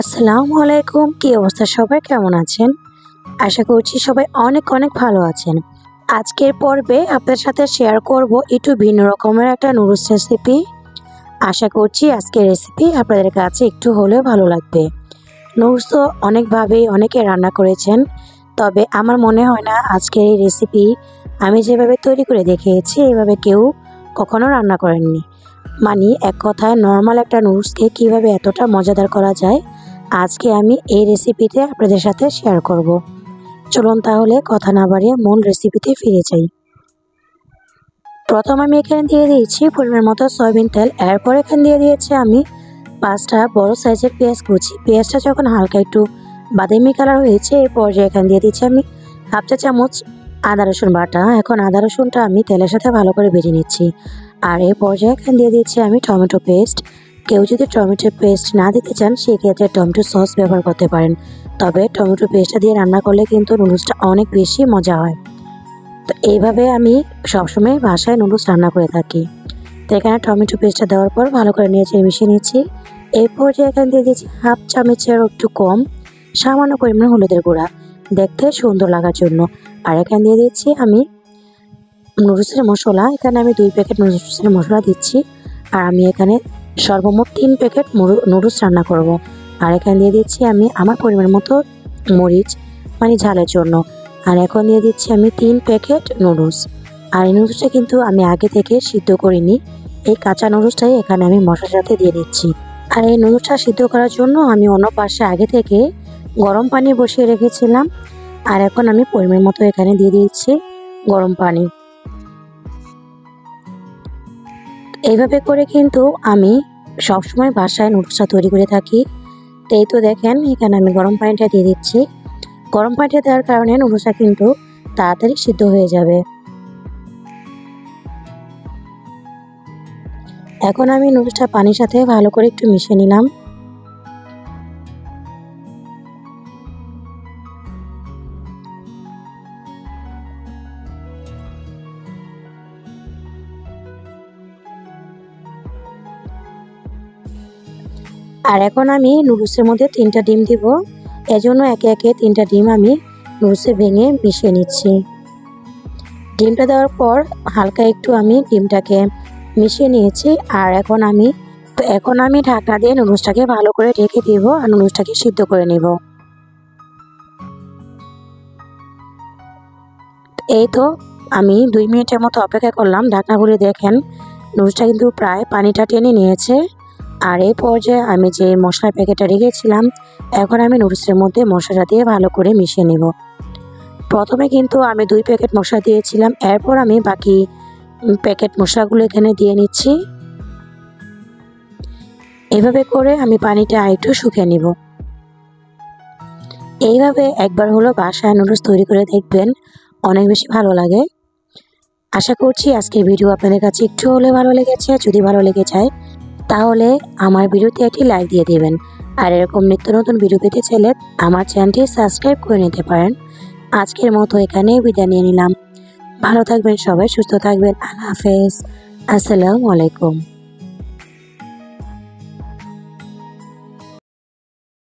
আসসালামু আলাইকুম। কি অবস্থা সবাই, কেমন আছেন? আশা করছি সবাই অনেক অনেক ভালো আছেন। আজকের পর্বে আপনাদের সাথে শেয়ার করব একটু ভিন্ন রকমের একটা নুডলস রেসিপি। আশা করছি আজকের রেসিপি আপনাদের কাছে একটু হলেও ভালো লাগবে। নুডলস তো অনেকভাবেই অনেকে রান্না করেছেন, তবে আমার মনে হয় না আজকের এই রেসিপি আমি যেভাবে তৈরি করে দেখিয়েছি এভাবে কেউ কখনো রান্না করেননি। মানে এক কথায় নর্মাল একটা নুডলসকে কীভাবে এতটা মজাদার করা যায়, আজকে আমি এই রেসিপিতে আপনাদের সাথে শেয়ার করব। চলুন তাহলে কথা না বাড়িয়ে মূল রেসিপিতে ফিরে যাই। প্রথম আমি এখানে দিয়ে দিয়েছি পরিমাণ মতো সয়াবিন তেল। এরপর এখানে দিয়ে দিয়েছি আমি 5টা বড় সাইজের পেঁয়াজ কুচি। পেঁয়াজটা যখন হালকা একটু বাদামি কালার হয়েছে এই পর্যায়ে এখানে দিয়ে দিচ্ছি আমি হাফ চা চামচ আদা রসুন বাটা। এখন আদা রসুনটা আমি তেলের সাথে ভালো করে ভেজে নিচ্ছি। আর এই পর্যায়ে এখানে দিয়ে দিচ্ছি আমি টমেটো পেস্ট। কেউ যদি টমেটো পেস্ট না দিতে চান সেক্ষেত্রে টমেটো সস ব্যবহার করতে পারেন, তবে টমেটো পেস্টটা দিয়ে রান্না করলে কিন্তু নুডলসটা অনেক বেশি মজা হয়। তো এইভাবে আমি সবসময় বাসায় নুডলস রান্না করে থাকি। তো এখানে টমেটো পেস্টটা দেওয়ার পর ভালো করে নিয়েছি, মিশিয়ে নিচ্ছি। এই পর্যায়ে এখানে দিয়ে দিচ্ছি হাফ চামচের একটু কম সামান্য পরিমাণ হলুদের গুঁড়া, দেখতে সুন্দর লাগার জন্য। আর এখানে দিয়ে দিচ্ছি আমি নুডলসের মশলা। এখানে আমি 2 প্যাকেট নুডলসের মশলা দিচ্ছি। আর আমি এখানে সর্বমোট 3 প্যাকেট নুডলস রান্না করব। আর এখানে দিয়ে দিচ্ছি আমি আমার পরিমাণ মতো মরিচ, মানে ঝালের জন্য। আর এখন দিয়ে দিচ্ছি আমি 3 প্যাকেট নুডলস। আর এই নুডলসটা কিন্তু আমি আগে থেকে সিদ্ধ করিনি, এই কাঁচা নুডলসটাই এখানে আমি মশলার সাথে দিয়ে দিচ্ছি। আর এই নুডলসটা সিদ্ধ করার জন্য আমি অন্য পাশে আগে থেকে গরম পানি বসিয়ে রেখেছিলাম। আর এখন আমি পরিমাণ মতো এখানে দিয়ে দিচ্ছি গরম পানি। এইভাবে করে কিন্তু আমি সবসময় বাসায় নুডলসটা তৈরি করে থাকি। এই তো দেখেন এখানে আমি গরম পানিটা দিয়ে দিচ্ছি। গরম পানিটা দেওয়ার কারণে নুডলসটা কিন্তু তাড়াতাড়ি সিদ্ধ হয়ে যাবে। এখন আমি নুডলসটা পানির সাথে ভালো করে একটু মিশিয়ে নিলাম। আর এখন আমি নুডলসের মধ্যে 3টা ডিম দিব। এজন্য একে একে 3টা ডিম আমি নুডলসে ভেঙে মিশিয়ে নিচ্ছি। ডিমটা দেওয়ার পর হালকা একটু আমি ডিমটাকে মিশিয়ে নিয়েছি। আর এখন আমি ঢাকনা দিয়ে নুডলসটাকে ভালো করে ঢেকে দিব আর নুডলসটাকে সিদ্ধ করে নেব। এই তো আমি 2 মিনিটের মতো অপেক্ষা করলাম। ঢাকনা খুলে দেখেন নুডলসটা কিন্তু প্রায় পানিটা টেনে নিয়েছে। আর এই পর্যায়ে আমি যে মশলার প্যাকেটটা রেখেছিলাম এখন আমি নুডলসের মধ্যে মশলাটা দিয়ে ভালো করে মিশিয়ে নেব। প্রথমে কিন্তু আমি 2 প্যাকেট মশলা দিয়েছিলাম, এরপর আমি বাকি প্যাকেট মশলাগুলো এখানে দিয়ে নিচ্ছি। এভাবে করে আমি পানিটা আরেকটু শুকিয়ে নিব। এইভাবে একবার হলো বাসায় নুডলস তৈরি করে দেখবেন, অনেক বেশি ভালো লাগে। আশা করছি আজকের ভিডিও আপনাদের কাছে একটু হলে ভালো লেগেছে। যদি ভালো লেগে যায় তাহলে আমার ভিডিওতে একটি লাইক দিয়ে দেবেন। আর এরকম নিত্য নতুন ভিডিও পেতে চাইলে আমার চ্যানেলটি সাবস্ক্রাইব করে নিতে পারেন। আজকের মতো এখানেই বিদায় নিয়ে নিলাম। ভালো থাকবেন সবাই, সুস্থ থাকবেন। আল্লাহ হাফেজ। আসসালামু আলাইকুম।